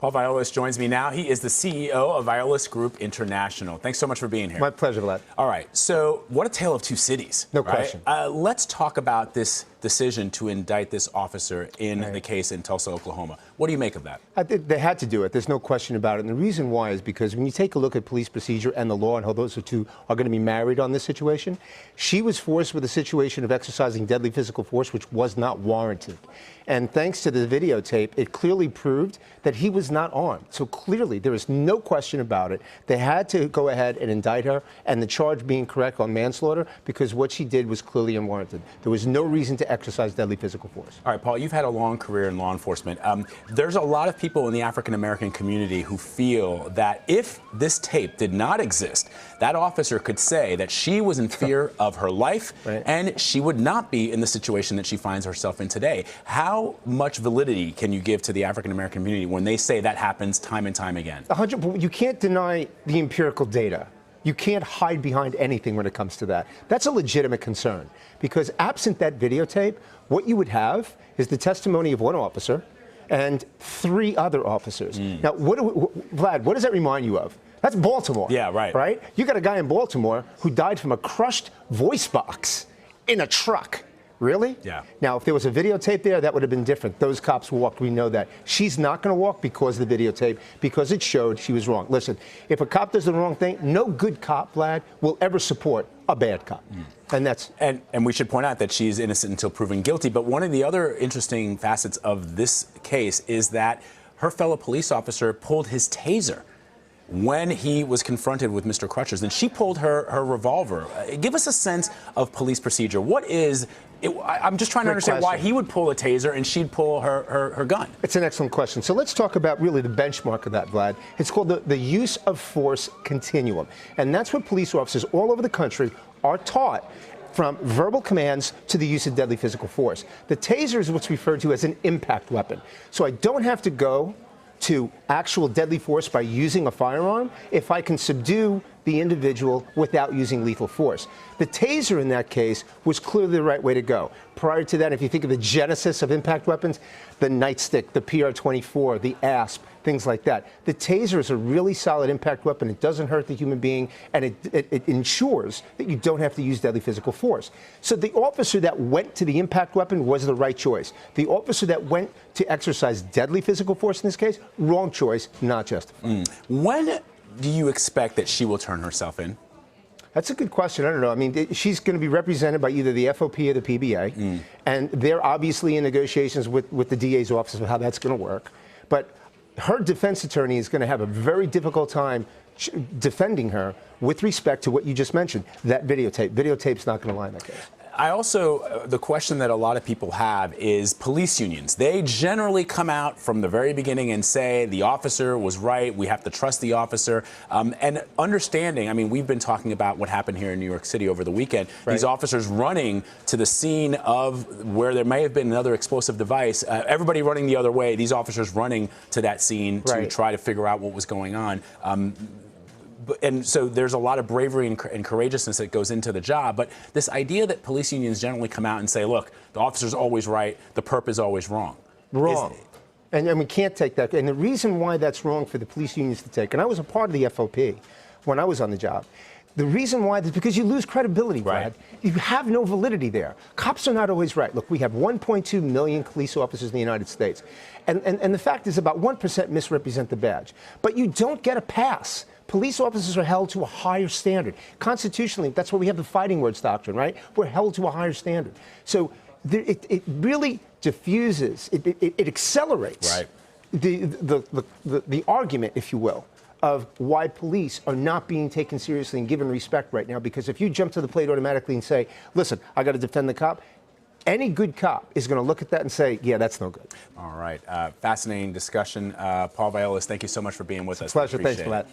Paul Violas joins me now. He is the CEO of Violas Group International. Thanks so much for being here. My pleasure, Vlad. All right, so what a tale of two cities. No right? question. Let's talk about this decision to indict this officer in the case in Tulsa, Oklahoma. What do you make of that? They had to do it. There's no question about it. And the reason why is because when you take a look at police procedure and the law and how those two are going to be married on this situation, she was forced with a situation of exercising deadly physical force, which was not warranted. And thanks to the videotape, it clearly proved that he was not armed. So clearly, there is no question about it. They had to go ahead and indict her, and the charge being correct on manslaughter, because what she did was clearly unwarranted. There was no reason to exercise deadly physical force. All right, Paul, you've had a long career in law enforcement. There's a lot of people in the African-American community who feel that if this tape did not exist, that officer could say that she was in fear of her life, right, and she would not be in the situation that she finds herself in today. How much validity can you give to the African-American community when they say that happens time and time again? 100%. You can't deny the empirical data. You can't hide behind anything when it comes to that. That's a legitimate concern, because absent that videotape, what you would have is the testimony of one officer and 3 other officers. Now, Vlad, what does that remind you of? That's Baltimore. Yeah, right. Right? You got a guy in Baltimore who died from a crushed voice box in a truck. Really? Yeah. Now, if there was a videotape there, that would have been different. Those cops walked. We know that. She's not going to walk because of the videotape, because it showed she was wrong. Listen, if a cop does the wrong thing, no good cop, Vlad, will ever support a bad cop. And that's... And we should point out that she's innocent until proven guilty. But one of the other interesting facets of this case is that her fellow police officer pulled his taser when he was confronted with Mr. Crutchers, and she pulled her revolver. Give us a sense of police procedure. What is... I'm just trying to understand why he would pull a taser and she'd pull her gun. It's an excellent question. So let's talk about really the benchmark of that, Vlad. It's called the use of force continuum. And that's what police officers all over the country are taught, from verbal commands to the use of deadly physical force. The taser is what's referred to as an impact weapon. So I don't have to go to actual deadly force by using a firearm if I can subdue the individual without using lethal force. The taser in that case was clearly the right way to go. Prior to that, if you think of the genesis of impact weapons, the nightstick, the PR-24, the ASP, things like that. The taser is a really solid impact weapon. It doesn't hurt the human being, and it ensures that you don't have to use deadly physical force. So the officer that went to the impact weapon was the right choice. The officer that went to exercise deadly physical force in this case, wrong choice, not justified. When do you expect that she will turn herself in? That's a good question. I don't know. I mean, she's going to be represented by either the FOP or the PBA, and they're obviously in negotiations with the DA's office of how that's going to work. But her defense attorney is going to have a very difficult time defending her with respect to what you just mentioned, that videotape. Videotape's not going to lie in that case. I also, the question that a lot of people have is police unions. They generally come out from the very beginning and say the officer was right, we have to trust the officer. And understanding, I mean, we've been talking about what happened here in New York City over the weekend. Right. These officers running to the scene of where there may have been another explosive device. Everybody running the other way, these officers running to that scene to try to figure out what was going on. And so there's a lot of bravery and courageousness that goes into the job. But this idea that police unions generally come out and say, look, the officer's always right, the perp is always wrong. Wrong. And we can't take that. And the reason why that's wrong for the police unions to take, and I was a part of the FOP when I was on the job, the reason why is because you lose credibility, Brad. You have no validity there. Cops are not always right. Look, we have 1.2 million police officers in the United States. And the fact is about 1% misrepresent the badge. But you don't get a pass. Police officers are held to a higher standard. Constitutionally, that's why we have the fighting words doctrine, right? We're held to a higher standard. So it really diffuses, it accelerates the argument, if you will, of why police are not being taken seriously and given respect right now. Because if you jump to the plate automatically and say, listen, I got to defend the cop, any good cop is going to look at that and say, yeah, that's no good. All right. Fascinating discussion. Paul Violas, thank you so much for being with us. Pleasure. Thanks for that.